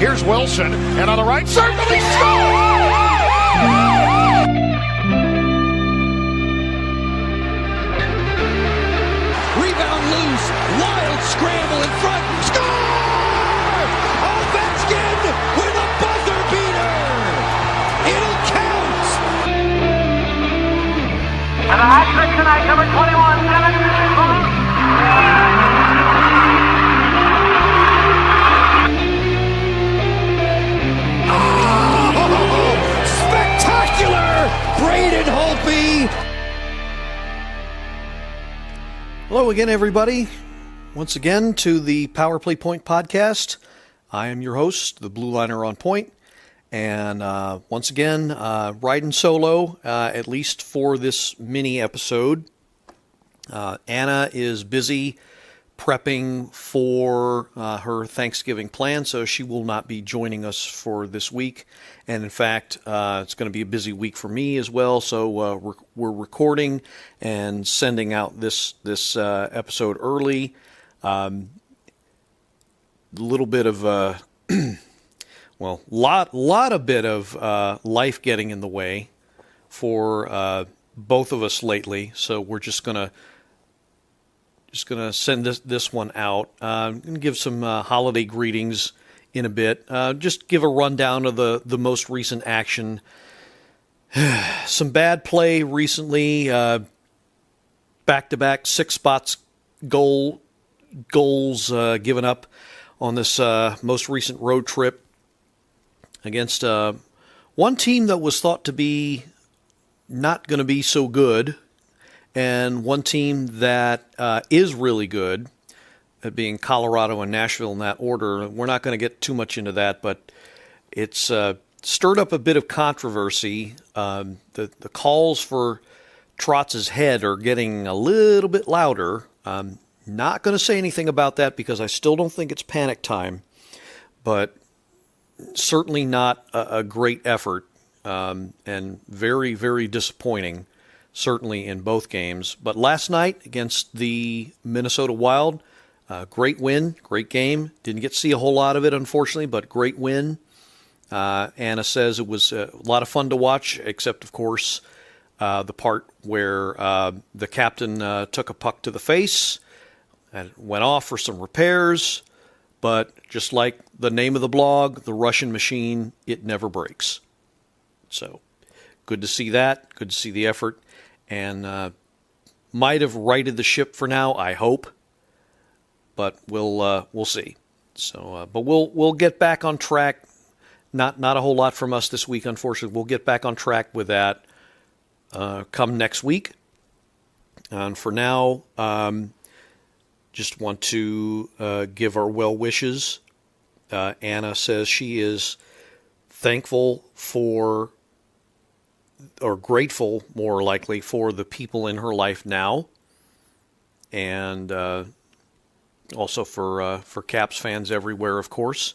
Here's Wilson, and on the right side, he scores! Rebound loose, wild scramble in front, score! Ovechkin with a buzzer beater! It'll count! And a hat trick tonight, number 21, Spectacular! Braden Holtby! Hello again, everybody. Once again to the Power Play Point podcast. I am your host, the Blue Liner on Point. And once again, riding solo, at least for this mini episode. Anna is busy prepping for her Thanksgiving plan, so she will not be joining us for this week. And in fact, it's going to be a busy week for me as well, so we're recording and sending out this episode early. A little bit of lot of bit of life getting in the way for both of us lately, so we're just gonna send this one out. I'm gonna give some holiday greetings in a bit. Just give a rundown of the most recent action. Some bad play recently. Back-to-back 6 spots goals given up on this most recent road trip against one team that was thought to be not going to be so good, and one team that is really good, being Colorado and Nashville in that order. We're not going to get too much into that, but it's stirred up a bit of controversy. The calls for Trotz's head are getting a little bit louder. I'm not going to say anything about that because I still don't think it's panic time, but certainly not a great effort, and very, very disappointing, certainly in both games. But last night against the Minnesota Wild, great win, great game. Didn't get to see a whole lot of it, unfortunately, but great win. Anna says it was a lot of fun to watch, except, of course, the part where the captain took a puck to the face and went off for some repairs. But just like the name of the blog, the Russian machine, it never breaks. So good to see that. Good to see the effort. And might have righted the ship for now, I hope. But we'll see. So, but we'll get back on track. Not a whole lot from us this week, unfortunately. We'll get back on track with that come next week. And for now, just want to give our well wishes. Anna says she is thankful for, or grateful, more likely, for the people in her life now, and also for Caps fans everywhere, of course.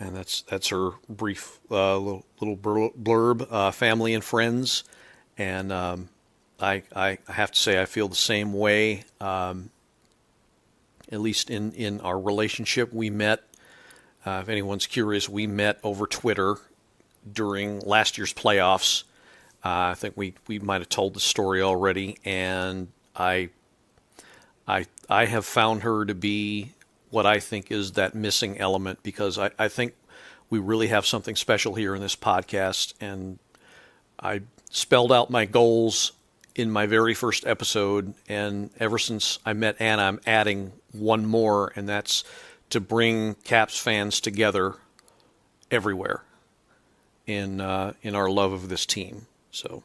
And that's her brief little blurb. Family and friends, and I have to say I feel the same way. At least in our relationship, we met. If anyone's curious, we met over Twitter during last year's playoffs. I think we might have told the story already, and I have found her to be what I think is that missing element, because I think we really have something special here in this podcast, and I spelled out my goals in my very first episode, and ever since I met Anna, I'm adding one more, and that's to bring Caps fans together everywhere in our love of this team. So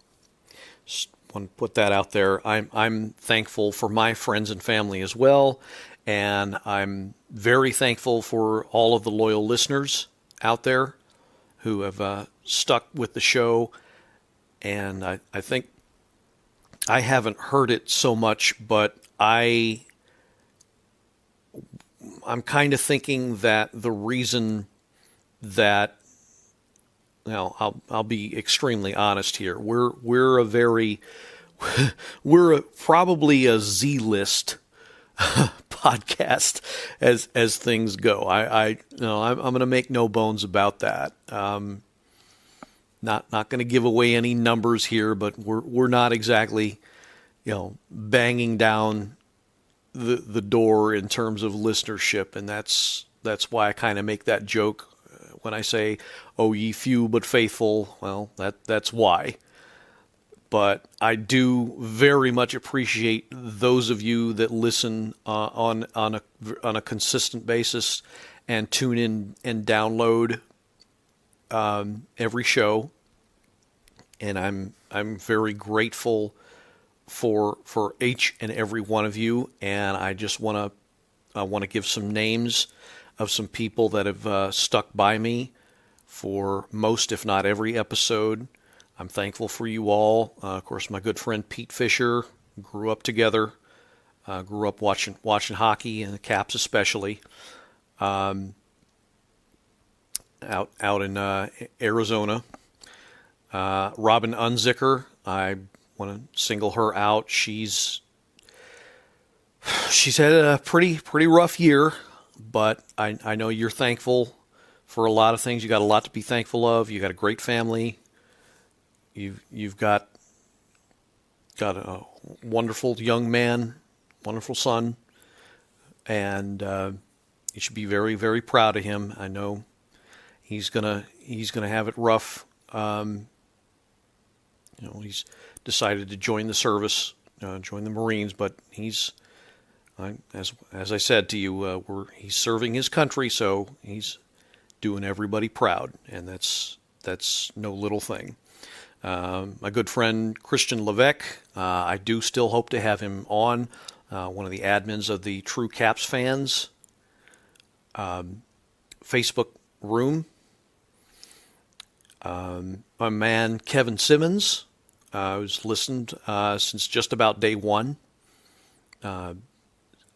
just want to put that out there. I'm thankful for my friends and family as well, and I'm very thankful for all of the loyal listeners out there who have stuck with the show. And I think I haven't heard it so much, but I'm kind of thinking that the reason that, I'll be extremely honest here. We're probably a Z-list podcast as things go. I'm going to make no bones about that. Not going to give away any numbers here, but we're not exactly, banging down the door in terms of listenership, and that's why I kind of make that joke when I say, "Oh, ye few but faithful." Well, that's why. But I do very much appreciate those of you that listen on a consistent basis and tune in and download every show, and I'm very grateful for each and every one of you. And I just want to give some names of some people that have stuck by me for most, if not every episode. I'm thankful for you all. Of course, my good friend Pete Fisher, grew up together, grew up watching hockey and the Caps especially. Out in Arizona. Robin Unzicker, I want to single her out. She's had a pretty rough year, but I know you're thankful for a lot of things. You got a lot to be thankful of. You got a great family. You've got a wonderful young man, wonderful son, and you should be very, very proud of him. I know he's gonna have it rough. He's decided to join the service, join the Marines, but he's, as I said to you, he's serving his country, so he's doing everybody proud, and that's no little thing. My good friend Christian Levesque, I do still hope to have him on, one of the admins of the True Caps Fans Facebook room. My man Kevin Simmons, who's listened since just about day one. I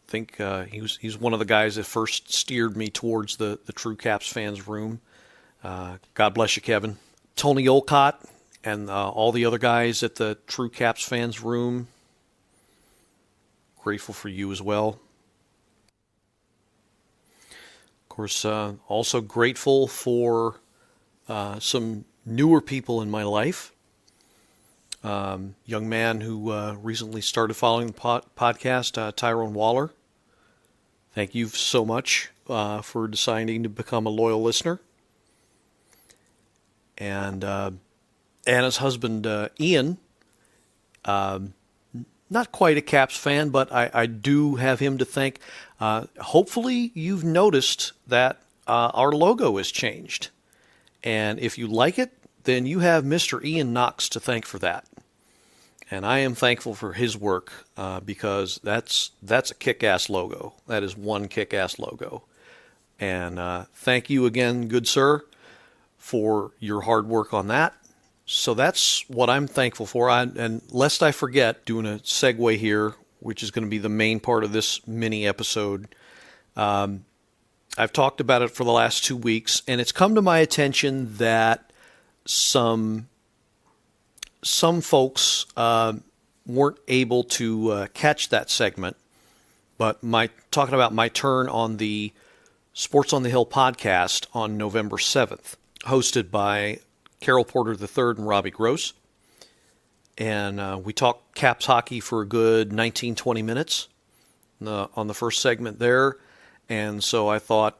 think he's one of the guys that first steered me towards the True Caps Fans room. God bless you, Kevin. Tony Olcott and all the other guys at the True Caps Fans room. Grateful for you as well. Of course, also grateful for some newer people in my life. Young man who recently started following the podcast, Tyrone Waller. Thank you so much for deciding to become a loyal listener. And Anna's husband, Ian, not quite a Caps fan, but I do have him to thank. Hopefully you've noticed that our logo has changed. And if you like it, then you have Mr. Ian Knox to thank for that. And I am thankful for his work because that's a kick-ass logo. That is one kick-ass logo. And thank you again, good sir, for your hard work on that. So that's what I'm thankful for. And lest I forget, doing a segue here, which is going to be the main part of this mini episode, I've talked about it for the last 2 weeks, and it's come to my attention that some folks weren't able to catch that segment, but talking about my turn on the Sports on the Hill podcast on November 7th, hosted by Carroll Porter III and Robbie Gross. And we talked Caps hockey for a good 19-20 minutes on the first segment there. And so I thought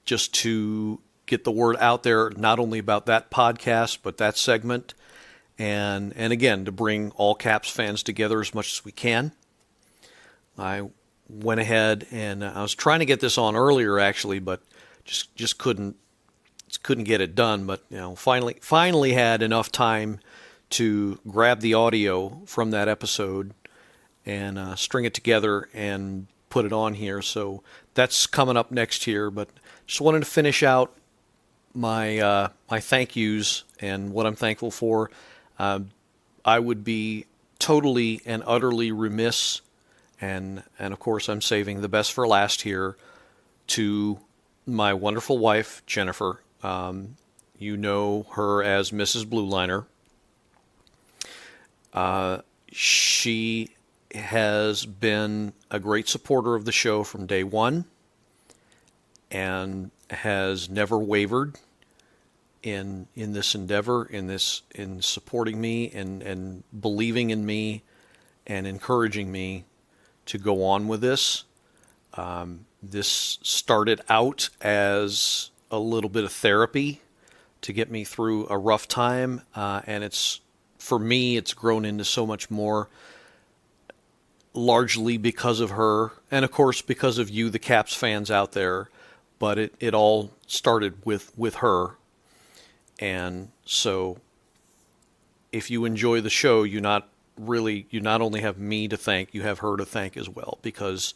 just to get the word out there, not only about that podcast, but that segment, and again, to bring all Caps fans together as much as we can. I went ahead and I was trying to get this on earlier, actually, but just couldn't get it done. But finally had enough time to grab the audio from that episode and string it together and put it on here. So that's coming up next year. But just wanted to finish out my thank yous and what I'm thankful for. I would be totally and utterly remiss, and of course I'm saving the best for last here, to my wonderful wife, Jennifer. You know her as Mrs. Blue Liner. She has been a great supporter of the show from day one and has never wavered in this endeavor, in supporting me and believing in me and encouraging me to go on with this. This started out as a little bit of therapy to get me through a rough time, and for me, it's grown into so much more, largely because of her, and of course because of you, the Caps fans out there. But it all started with her, and so if you enjoy the show, you not only have me to thank, you have her to thank as well, because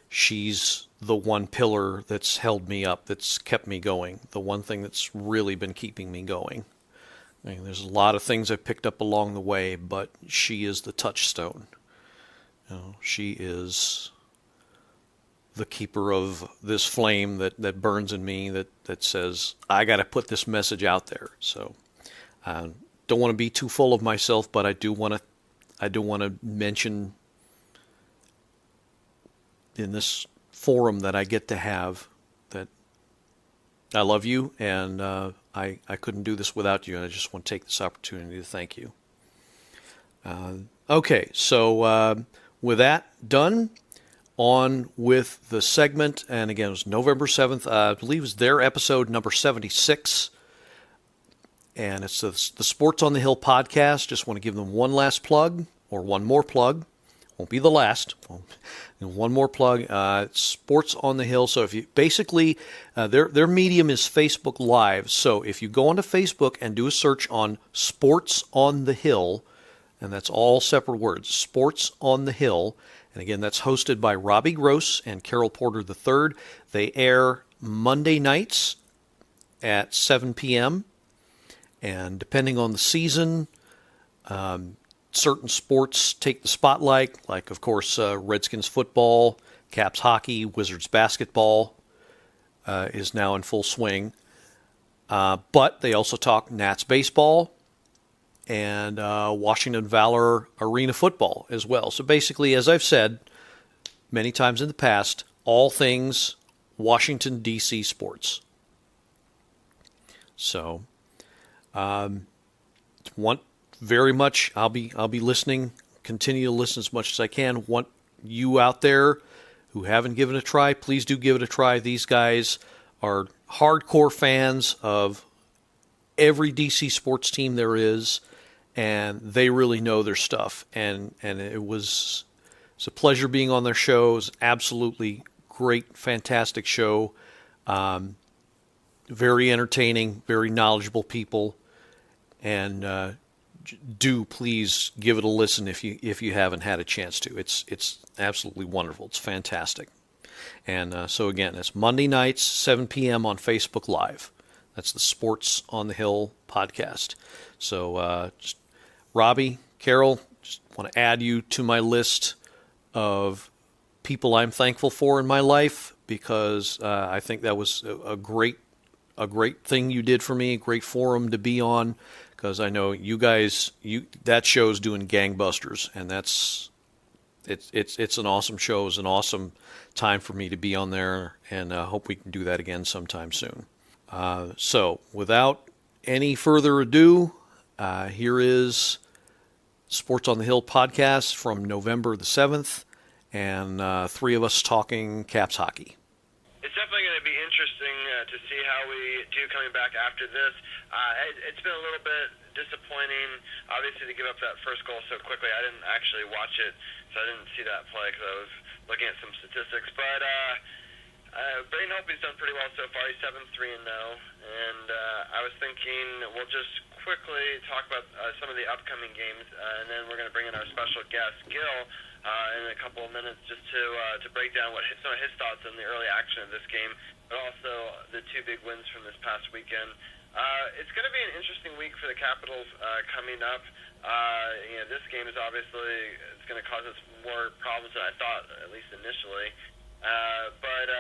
she's the one pillar that's held me up, that's kept me going, the one thing that's really been keeping me going. I mean, there's a lot of things I picked up along the way, but she is the touchstone. She is the keeper of this flame that burns in me, that says, I got to put this message out there. So I don't want to be too full of myself, but I do want to mention in this forum that I get to have that I love you, and I couldn't do this without you, and I just want to take this opportunity to thank you. Okay, so with that done, on with the segment. And again, it was November 7th. I believe it was their episode number 76. And it's the Sports on the Hill podcast. Just want to give them one last plug, or one more plug. Won't be the last. One more plug. Sports on the Hill. So if you basically, their medium is Facebook Live. So if you go onto Facebook and do a search on Sports on the Hill, and that's all separate words, Sports on the Hill. And again, that's hosted by Robbie Gross and Carroll Porter III. They air Monday nights at 7 p.m. And depending on the season, certain sports take the spotlight, like, of course, Redskins football, Caps hockey, Wizards basketball is now in full swing. But they also talk Nats baseball and Washington Valor Arena football as well. So basically, as I've said many times in the past, all things Washington, D.C. sports. So, want very much, I'll be listening, continue to listen as much as I can. Want you out there who haven't given it a try, please do give it a try. These guys are hardcore fans of every DC sports team there is, and they really know their stuff. And it's a pleasure being on their show. It was absolutely great, fantastic show. Very entertaining, very knowledgeable people, and do please give it a listen if you haven't had a chance to. It's absolutely wonderful. It's fantastic. And so again, it's Monday nights, 7 p.m. on Facebook Live. That's the Sports on the Hill podcast. So just Robbie, Carroll, just want to add you to my list of people I'm thankful for in my life, because I think that was a great thing you did for me, a great forum to be on, because I know you guys, that show's doing gangbusters, and it's an awesome show. It's an awesome time for me to be on there, and hope we can do that again sometime soon. So without any further ado, here is Sports on the Hill podcast from November the 7th, and three of us talking Caps hockey. It's definitely going to be interesting to see how we do coming back after this. It's been a little bit disappointing, obviously, to give up that first goal so quickly. I didn't actually watch it, so I didn't see that play because I was looking at some statistics. But Braden Holtby's done pretty well so far. He's 7-3-0. And I was thinking we'll just quickly talk about some of the upcoming games, and then we're going to bring in our special guest, Gil, in a couple of minutes, just to break down some of his thoughts on the early action of this game, but also the two big wins from this past weekend. It's going to be an interesting week for the Capitals coming up. This game is obviously it's going to cause us more problems than I thought, at least initially. But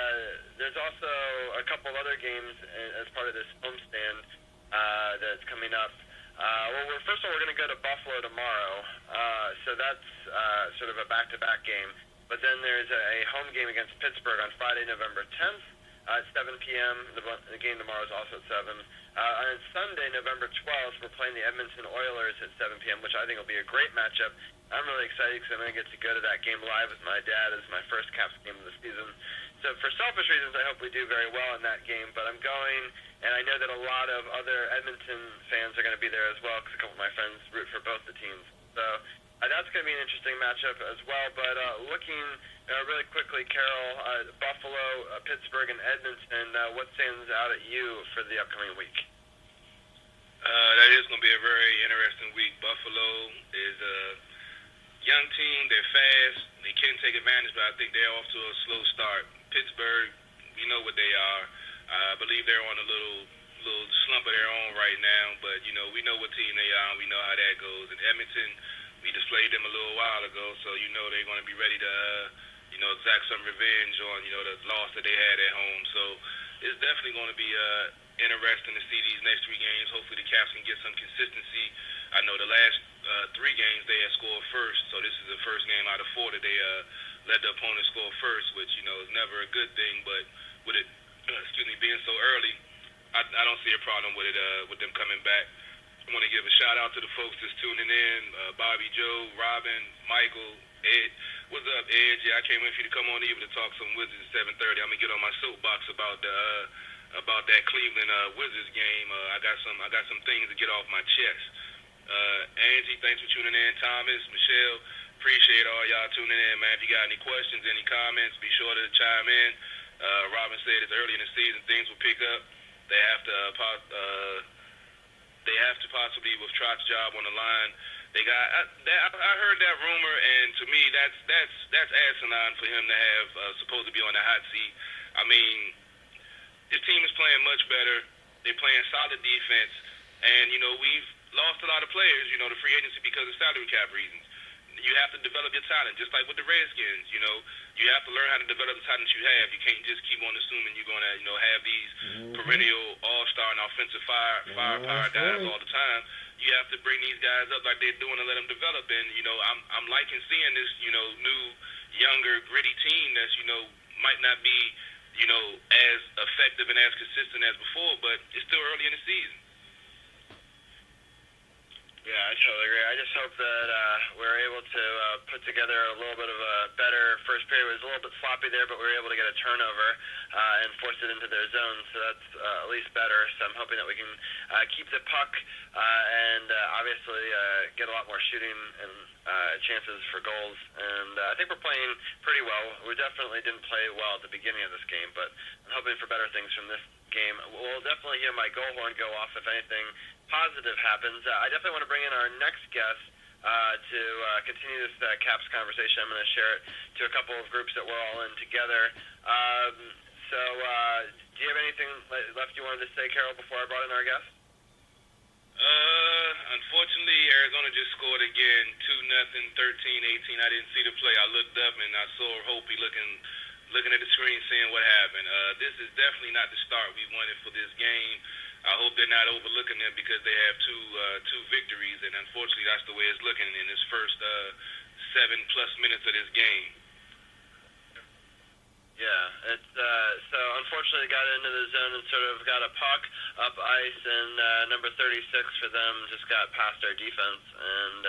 there's also a couple other games as part of this homestand that's coming up. First of all, we're going to go to Buffalo tomorrow. So that's sort of a back-to-back game. But then there's a home game against Pittsburgh on Friday, November 10th at 7 p.m. The game tomorrow is also at 7. On Sunday, November 12th, we're playing the Edmonton Oilers at 7 p.m., which I think will be a great matchup. I'm really excited because I'm going to get to go to that game live with my dad as my first Caps game of the season. So for selfish reasons, I hope we do very well in that game. But I'm going, and I know that a lot of other Edmonton fans are going to be there as well because a couple of my friends root for both the teams. So that's going to be an interesting matchup as well. But looking really quickly, Carroll, Buffalo, Pittsburgh, and Edmonton, what stands out at you for the upcoming week? That is going to be a very interesting week. Buffalo is a young team. They're fast. They can take advantage, but I think they're off to a slow start. Pittsburgh, we know what they are. I believe they're on a little slump of their own right now, but, we know what team they are, and we know how that goes. And Edmonton, we displayed them a little while ago, so they're going to be ready to, exact some revenge on, the loss that they had at home. So it's definitely going to be interesting to see these next 3 games. Hopefully the Caps can get some consistency. I know the last 3 games they had scored first, so this is the first game out of 4 that they let the opponent score first, which, is never a good thing, but with it, being so early, I don't see a problem with it, with them coming back. I want to give a shout-out to the folks that's tuning in, Bobby, Joe, Robin, Michael, Ed. What's up, Ed? Yeah, I can't wait for you to come on even to talk some Wizards at 7:30. I'm going to get on my soapbox about that Cleveland Wizards game. I got some things to get off my chest. Angie, thanks for tuning in. Thomas, Michelle, appreciate all y'all tuning in, man. If you got any questions, any comments, be sure to chime in. Robin said it's early in the season, things will pick up. They have to possibly, with Trott's job on the line, I heard that rumor, and to me, that's asinine for him to have supposed to be on the hot seat. I mean, his team is playing much better. They're playing solid defense, and we've lost a lot of players, the free agency because of salary cap reasons. You have to develop your talent, just like with the Redskins. You have to learn how to develop the talent you have. You can't just keep on assuming you're going to, have these perennial all-star and offensive firepower guys all the time. You have to bring these guys up like they're doing and let them develop. And I'm liking seeing this, new, younger, gritty team that's, might not be, as effective and as consistent as before, but it's still early in the season. Yeah, I totally agree. I just hope that we're able to put together a little bit of a better first period. It was a little bit sloppy there, but we were able to get a turnover and force it into their zone, so that's at least better. So I'm hoping that we can keep the puck and obviously get a lot more shooting and chances for goals. And I think we're playing pretty well. We definitely didn't play well at the beginning of this game, but I'm hoping for better things from this game. We'll definitely hear my goal horn go off if anything positive happens. I definitely want to bring in our next guest to continue this Caps conversation. I'm going to share it to a couple of groups that we're all in together. So do you have anything left you wanted to say, Carroll, before I brought in our guest? Unfortunately, Arizona just scored again, 2-0, 13-18. I didn't see the play. I looked up and I saw Hopi looking at the screen, seeing what happened. This is definitely not the start we wanted for this game. I hope they're not overlooking them because they have two victories, and unfortunately that's the way it's looking in this first 7+ minutes of this game. Yeah, it's so unfortunately got into the zone and sort of got a puck up ice, and number 36 for them just got past our defense, and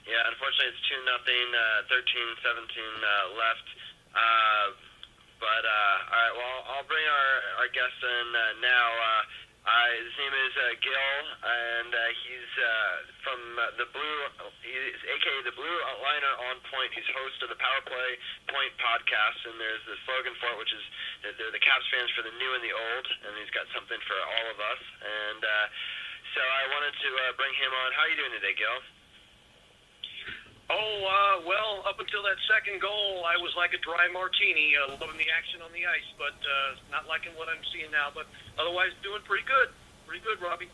yeah, unfortunately it's 2-0, 13-17 left. But all right, well, I'll bring our guest in now. His name is Gil, and he's from the Blue. He's AKA the Blue Liner on Point. He's host of the Power Play Point podcast, and there's the slogan for it, which is that they're the Caps fans for the new and the old, and he's got something for all of us. And so I wanted to bring him on. How are you doing today, Gil? Well, up until that second goal, I was like a dry martini, loving the action on the ice, but not liking what I'm seeing now. But otherwise, doing pretty good. Pretty good, Robbie.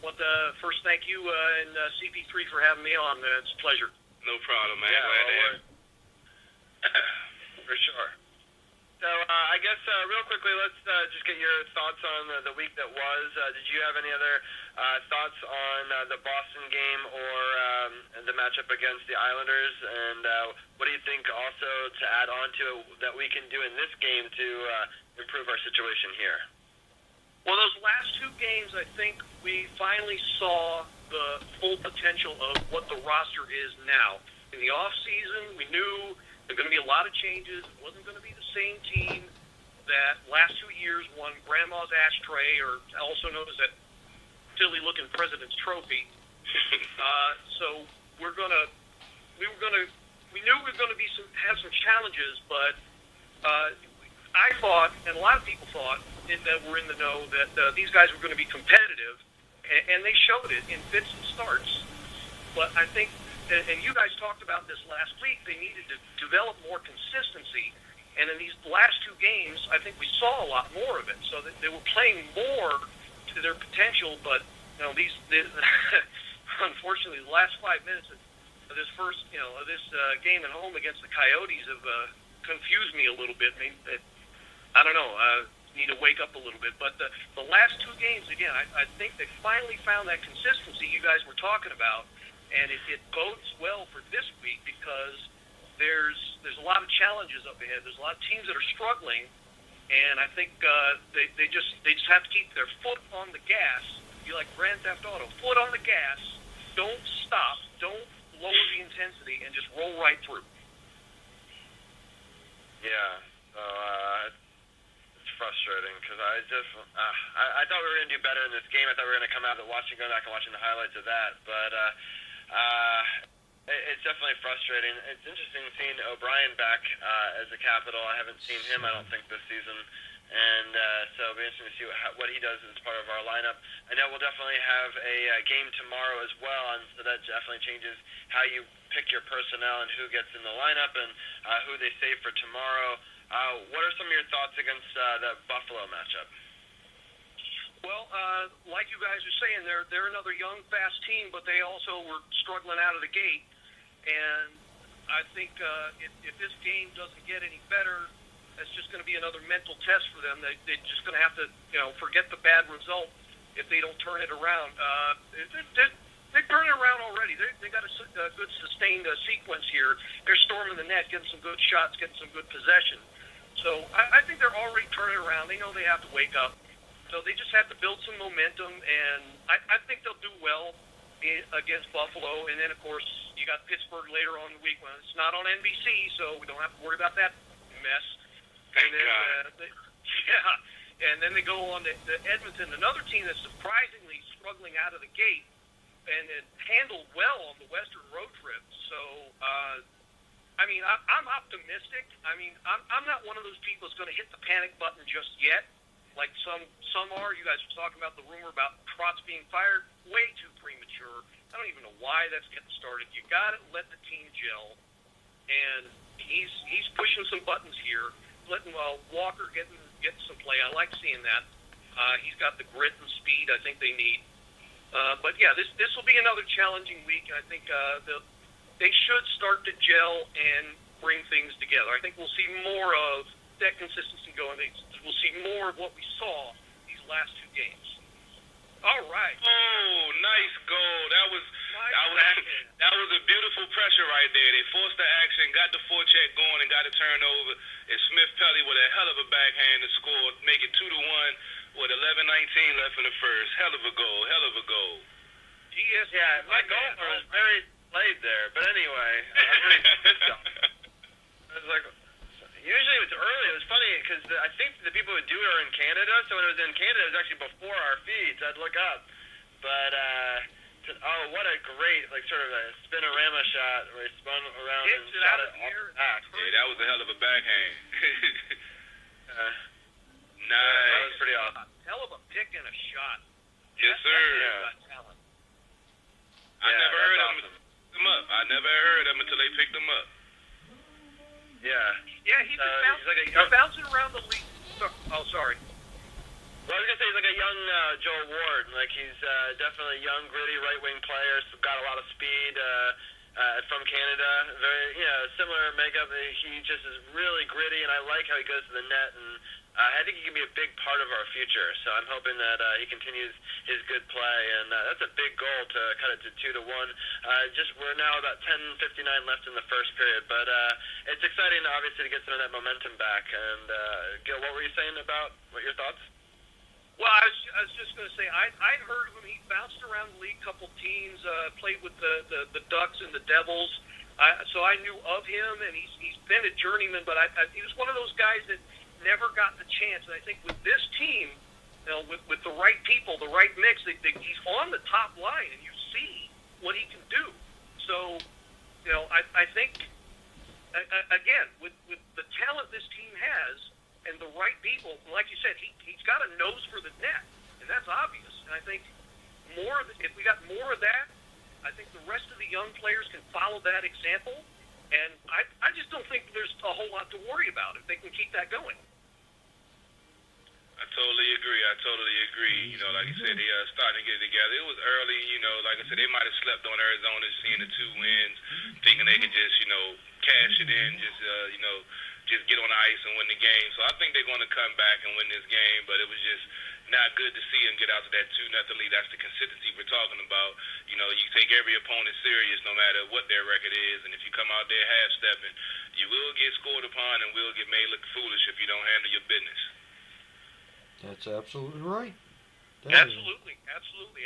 Want to first thank you and CP3 for having me on. It's a pleasure. No problem, man. Yeah, Glad to have for sure. So I I guess real quickly, let's just get your thoughts on the week that was. Did you have any other thoughts on the Boston game or the matchup against the Islanders? And what do you think also to add on to that we can do in this game to improve our situation here? Well, those last two games, I think we finally saw the full potential of what the roster is now. In the off-season, we knew there were going to be a lot of changes. It wasn't going to be the same team that last 2 years won Grandma's Ashtray, or also known as that silly-looking President's Trophy. So we knew we were going to have some challenges, but I thought, and a lot of people thought, that were in the know, that these guys were going to be competitive, and they showed it in fits and starts. But I think, and you guys talked about this last week, they needed to develop more consistency. And in these last two games, I think we saw a lot more of it. So that they were playing more to their potential, but these unfortunately, the last 5 minutes of this first, of this game at home against the Coyotes have confused me a little bit. I don't know. Need to wake up a little bit. But the last two games, again, I think they finally found that consistency you guys were talking about, and it bodes well for this week because there's a lot of challenges up ahead. There's a lot of teams that are struggling, and I think they just have to keep their foot on the gas. Be like Grand Theft Auto, foot on the gas. Don't stop. Don't lower the intensity, and just roll right through. Yeah. So it's frustrating because I thought we were going to do better in this game. I thought we were going to come out of watching the highlights of that, but it's definitely frustrating. It's interesting seeing O'Brien back as a Capital. I haven't seen him, I don't think, this season. And so it'll be interesting to see what he does as part of our lineup. I know we'll definitely have a game tomorrow as well, and so that definitely changes how you pick your personnel and who gets in the lineup and who they save for tomorrow. What are some of your thoughts against the Buffalo matchup? Well, like you guys are saying, they're another young, fast team, but they also were struggling out of the gate. And I think if this game doesn't get any better, it's just going to be another mental test for them. They're just going to have to, forget the bad result if they don't turn it around. They're turning it around already. They got a good sustained sequence here. They're storming the net, getting some good shots, getting some good possession. So I think they're already turning around. They know they have to wake up. So they just have to build some momentum, and I think they'll do well against Buffalo. And then, of course, you got Pittsburgh later on in the week. Well, it's not on NBC, so we don't have to worry about that mess. Thank God. And then they go on to Edmonton, another team that's surprisingly struggling out of the gate, and it handled well on the Western road trip. So, I'm optimistic. I'm not one of those people that's going to hit the panic button just yet, like some are. You guys were talking about the rumor about Trotz being fired. Way too premature. I don't even know why that's getting started. You got to let the team gel, and he's pushing some buttons here, letting Walker get some play. I like seeing that. He's got the grit and speed I think they need. But yeah, this will be another challenging week. I think they should start to gel and bring things together. I think we'll see more of that consistency going. We'll see more of what we saw these last two games. All right. Oh, nice goal. That was a beautiful pressure right there. They forced the action, got the forecheck going, and got a turnover. And Smith Pelly with a hell of a backhand to score, make it 2-1 with 11:19 left in the first. Hell of a goal. Yes, Yeah, my golfer was very played there. But anyway, I was like, usually it's early. It was funny because I think the people who do it are in Canada. So when it was in Canada, it was actually before our feeds. I'd look up. But, what a great, sort of a spinorama shot where he spun around and shot it off the back. Yeah, that was a hell of a backhand. Nice. Yeah, that was pretty awesome. Hell of a pick and a shot. Yes, sir. Talent. I never heard of them up. I never heard of them until they picked them up. Yeah, he's bouncing around the league. Oh, sorry. Well, I was going to say he's like a young Joe Ward. He's definitely a young, gritty right-wing player. Got a lot of speed from Canada. Very, similar makeup. He just is really gritty, and I like how he goes to the net and I think he can be a big part of our future. So I'm hoping that he continues his good play, and that's a big goal to cut it to 2-1. We're now about 10:59 left in the first period, but it's exciting, obviously, to get some of that momentum back. And Gil, what were you saying about your thoughts? Well, I was just going to say, I'd heard of him. He bounced around the league, couple teams, played with the Ducks and the Devils. So I knew of him, and he's been a journeyman, but he was one of those guys that never got the chance. And I think with this team, with the right people, the right mix, he's on the top line, and you see what he can do. So, I think, again, with the talent this team has and the right people, like you said, he's got a nose for the net, and that's obvious. And I think if we got more of that, I think the rest of the young players can follow that example, and I just don't think there's a whole lot to worry about if they can keep that going. I totally agree. Like you said, they starting to get it together. It was early, like I said, they might have slept on Arizona, seeing the 2 wins, thinking they could just, cash it in, just get on the ice and win the game. So I think they're going to come back and win this game, but it was just not good to see them get out to that 2-0 lead. That's the consistency we're talking about. You take every opponent serious no matter what their record is, and if you come out there half-stepping, you will get scored upon and will get made look foolish if you don't handle your business. That's absolutely right. Absolutely.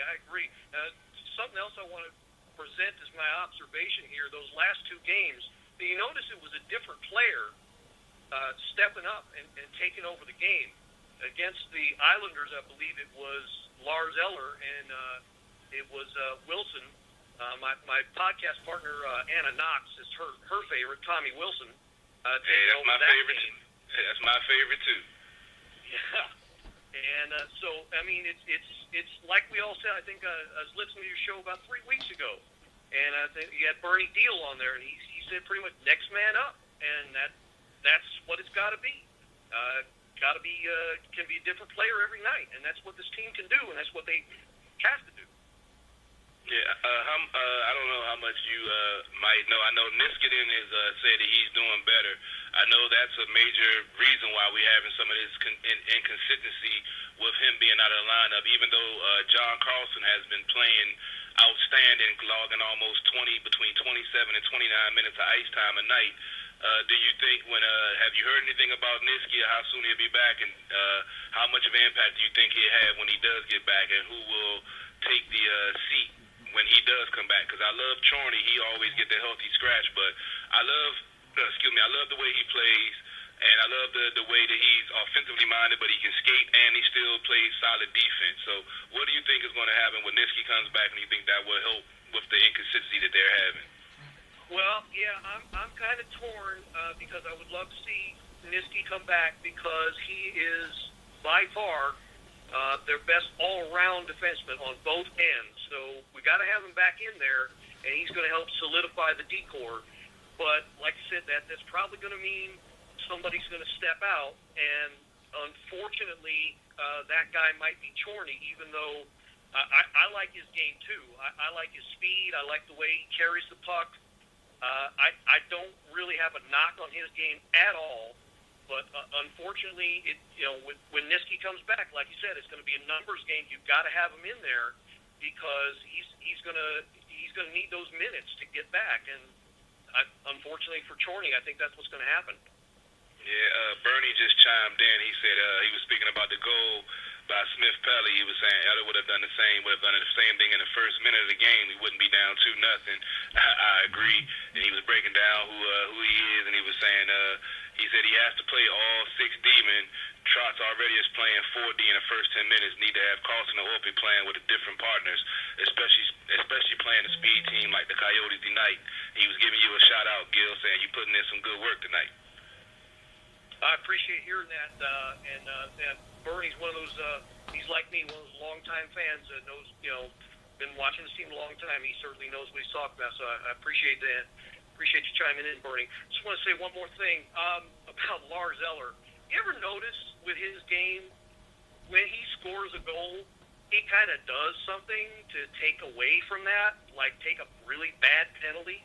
I agree. Something else I want to present as my observation here, those last 2 games, you notice it was a different player stepping up and taking over the game. Against the Islanders, I believe it was Lars Eller, and it was Wilson. My podcast partner, Anna Knox, is her favorite, Tommy Wilson. Hey, that's my favorite. That's my favorite, too. Yeah. And so, I mean, it's like we all said. I think I was listening to your show about 3 weeks ago, and I think you had Bernie Deal on there, and he said pretty much next man up, and that's what it's got to be. Can be a different player every night, and that's what this team can do, and that's what they have to do. Yeah, I don't know how much you might know. I know Niskanen is said that he's doing better. I know that's a major reason why we're having some of this inconsistency with him being out of the lineup, even though John Carlson has been playing outstanding, logging almost between 27 and 29 minutes of ice time a night. Do you think have you heard anything about Niski, or how soon he'll be back, and how much of an impact do you think he'll have when he does get back, and who will take the seat when he does come back? Because I love Chorney. He always get the healthy scratch, but I love the way he plays, and I love the way that he's offensively minded, but he can skate, and he still plays solid defense. So what do you think is going to happen when Niski comes back, and you think that will help with the inconsistency that they're having? Well, yeah, I'm kind of torn because I would love to see Niski come back because he is by far their best all-around defenseman on both ends. So we got to have him back in there, and he's going to help solidify the decor. But like I said, that's probably going to mean somebody's going to step out, and unfortunately, that guy might be Chorney, even though I like his game too. I like his speed. I like the way he carries the puck. I don't really have a knock on his game at all, but unfortunately, when Niski comes back, like you said, it's going to be a numbers game. You've got to have him in there because he's going to need those minutes to get back. And unfortunately for Chorney, I think that's what's going to happen. Yeah, Bernie just chimed in. He said he was speaking about the goal by Smith Pelly. He was saying Eller would have done the same thing in the first minute of the game. He wouldn't be down 2-0. I agree. And he was breaking down who he is, and he was saying he said he has to play all 6 D-men. Trotz already is playing 4D in the first 10 minutes. Need to have Carlson or Opie playing with the different partners, especially playing a speed team like the Coyotes tonight. He was giving you a shout out, Gil, saying you putting in some good work tonight. I appreciate hearing that, and Bernie's one of those. He's like me, one of those longtime fans that knows, been watching this team a long time. He certainly knows what he's talking about. So I appreciate that. Appreciate you chiming in, Bernie. Just want to say one more thing about Lars Eller. You ever notice with his game when he scores a goal, he kind of does something to take away from that, like take a really bad penalty?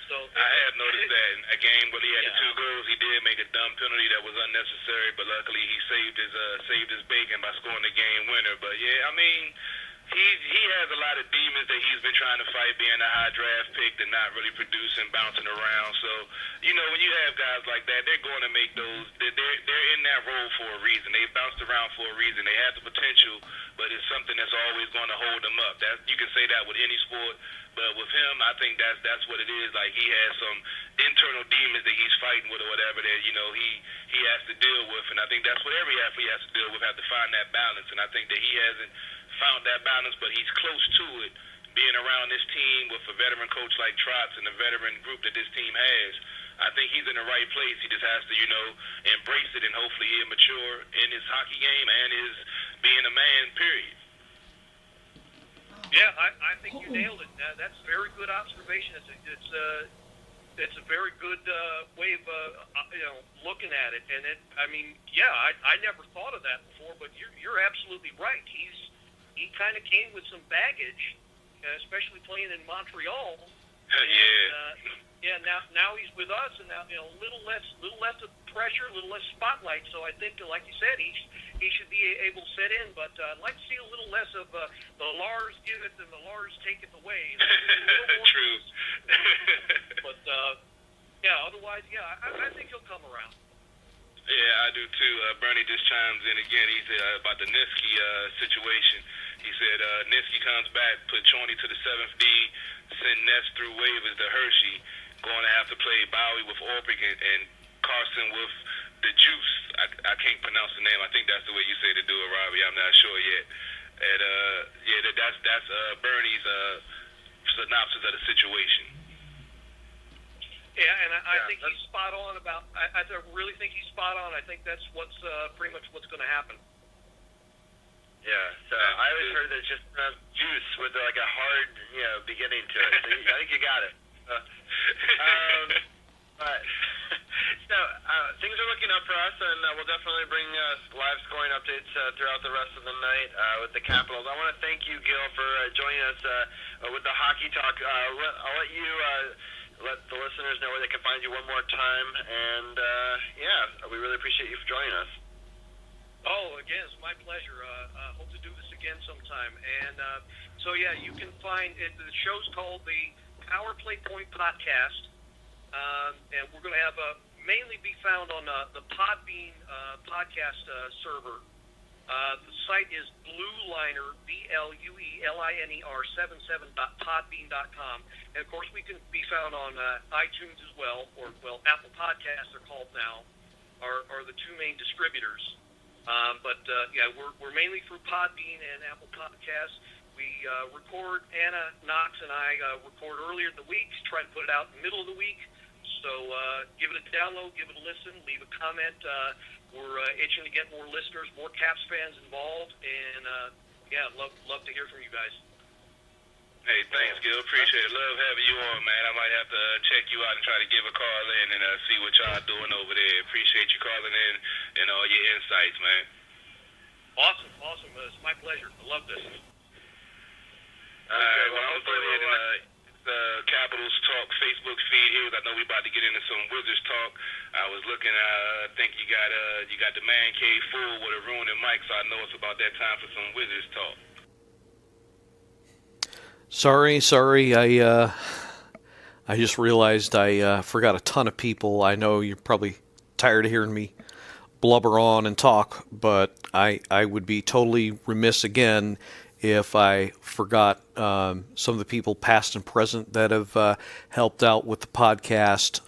So I have noticed that in a game where he had the 2 goals, he did make a dumb penalty that was unnecessary, but luckily he saved his bacon by scoring the game winner. But yeah, I mean, he has a lot of demons that he's been trying to fight, being a high draft pick and not really producing, bouncing around. So, you know, when you have guys like that, they're going to make those. They're in that role for a reason. They bounced around for a reason. They have the potential, but it's something that's always going to hold them up. That you can say that with any sport, but with him, I think that's what it is. Like, he has some internal demons that he's fighting with or whatever that, you know, he has to deal with, and I think that's what every athlete has to deal with, have to find that balance. And I think that he hasn't found that balance, but he's close to it, being around this team with a veteran coach like Trotz and the veteran group that this team has. I think he's in the right place. He just has to, you know, embrace it, and hopefully he'll mature in his hockey game and his being a man, period. Yeah, I think you nailed it. That's a very good observation. It's a very good way of looking at it. And I never thought of that before, but you're absolutely right. He kind of came with some baggage, especially playing in Montreal. And, now he's with us, and now, you know, a little less of pressure, a little less spotlight. So I think, like you said, he should be able to set in. But I'd like to see a little less of the Lars give it and the Lars take it away. True. But otherwise, I think he'll come around. Yeah, I do too. Bernie just chimes in again. He said about the Niski situation. He said Niski comes back, put Chorney to the 7th D, send Ness through waivers to Hershey, going to have to play Bowie with Orpik and Carson with the Juice. I can't pronounce the name. I think that's the way you say to do it, Robbie. I'm not sure yet. And that's Bernie's synopsis of the situation. Yeah, and I think he's spot on about. I really think he's spot on. I think that's what's pretty much what's going to happen. Yeah, so I always heard that it's just juice with like a hard, beginning to it. So I think you got it. But things are looking up for us, and we'll definitely bring live scoring updates throughout the rest of the night with the Capitals. I want to thank you, Gil, for joining us with the hockey talk. I'll let you let the listeners know where they can find you one more time, and we really appreciate you for joining us. Oh, again, it's my pleasure. Hope to do this again sometime. And you can find it. The show's called the Power Play Point Podcast, and we're going to have mainly be found on the Podbean podcast server. The site is Blueliner, BLUELINER 77.podbean.com, and of course we can be found on iTunes as well, or Apple Podcasts are called now, are the two main distributors. We're mainly through Podbean and Apple Podcasts. We record, Anna Knox and I record earlier in the week, try to put it out in the middle of the week. So give it a download, give it a listen, leave a comment. We're itching to get more listeners, more Caps fans involved, and love to hear from you guys. Hey, thanks, Gil. Appreciate it. Love having you on, man. I might have to check you out and try to give a call in and see what y'all doing over there. Appreciate you calling in and all your insights, man. Awesome. It's my pleasure. I love this. All right, well, I'm going to the Capitals Talk Facebook feed here. I know we're about to get into some Wizards talk. I was looking, I think you got the man cave full with a Arun and Mike, so I know it's about that time for some Wizards talk. Sorry. I just realized I forgot a ton of people. I know you're probably tired of hearing me blubber on and talk, but I would be totally remiss again if I forgot some of the people past and present that have helped out with the podcast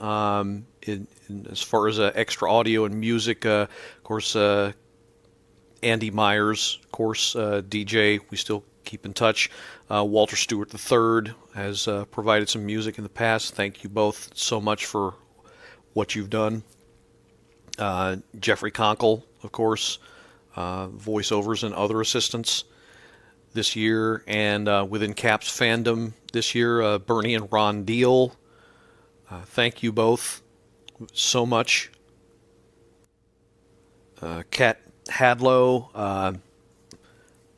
as far as extra audio and music. Of course, Andy Myers, of course, DJ, we still keep in touch. Walter Stewart III has provided some music in the past. Thank you both so much for what you've done. Jeffrey Conkle, of course, voiceovers and other assistants this year, and within Caps fandom this year, Bernie and Ron Deal. Thank you both so much. Kat Hadlow,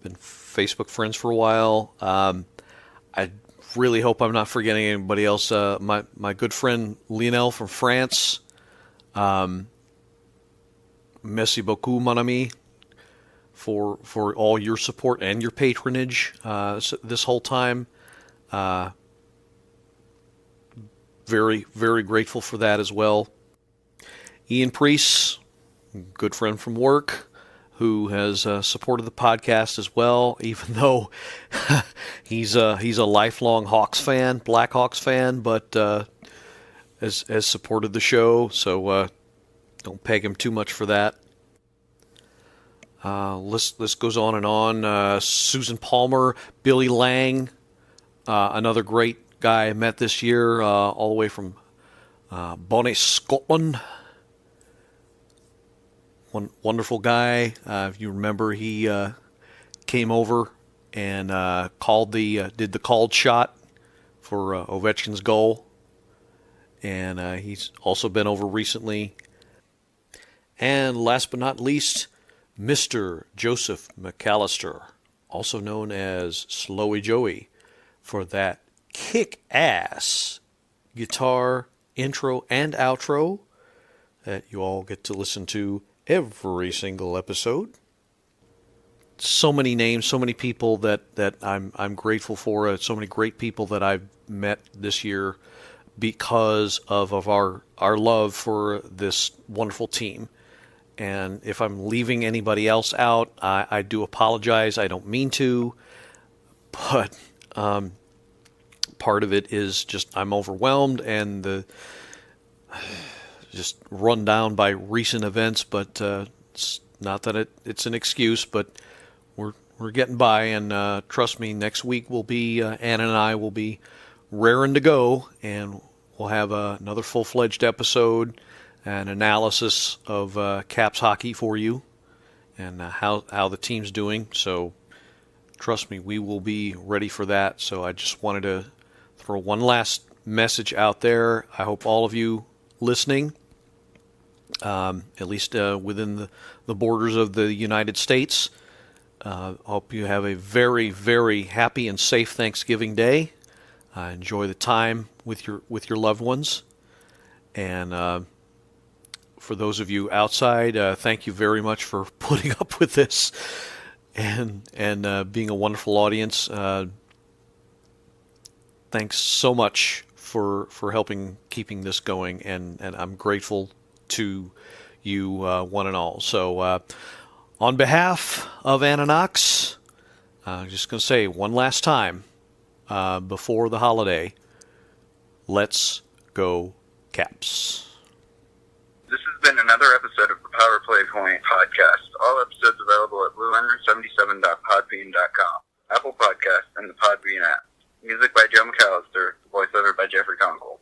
been Facebook friends for a while. I really hope I'm not forgetting anybody else. My good friend Lionel from France. Merci beaucoup, mon ami, for all your support and your patronage this whole time. Very, very grateful for that as well. Ian Priest, good friend from work, who has supported the podcast as well, even though he's a lifelong Hawks fan, Blackhawks fan, but has supported the show, so don't peg him too much for that. List goes on and on. Susan Palmer, Billy Lang, another great guy I met this year, all the way from Bonnie, Scotland. One wonderful guy. If you remember, he came over and did the called shot for Ovechkin's goal, and he's also been over recently. And last but not least, Mr. Joseph McAllister, also known as Slowy Joey, for that kick-ass guitar intro and outro that you all get to listen to every single episode. So many names, so many people that I'm grateful for. So many great people that I've met this year because of our love for this wonderful team. And if I'm leaving anybody else out, I do apologize. I don't mean to, but part of it is just I'm overwhelmed and just run down by recent events. But it's not that it's an excuse, but we're getting by. And trust me, next week will be Anna and I will be raring to go, and we'll have another full-fledged episode. An analysis of Caps hockey for you and how the team's doing. So trust me, we will be ready for that. So I just wanted to throw one last message out there. I hope all of you listening, at least within the borders of the United States, hope you have a very, very happy and safe Thanksgiving Day. Enjoy the time with your loved ones. And for those of you outside, thank you very much for putting up with this and being a wonderful audience. Thanks so much for helping keeping this going, and I'm grateful to you one and all. So on behalf of Anna Knox, I'm just going to say one last time before the holiday, let's go Caps. This has been another episode of the Power Play Point podcast. All episodes available at blueliner77.podbean.com, Apple Podcasts, and the Podbean app. Music by Joe McAllister, voiceover by Jeffrey Conkle.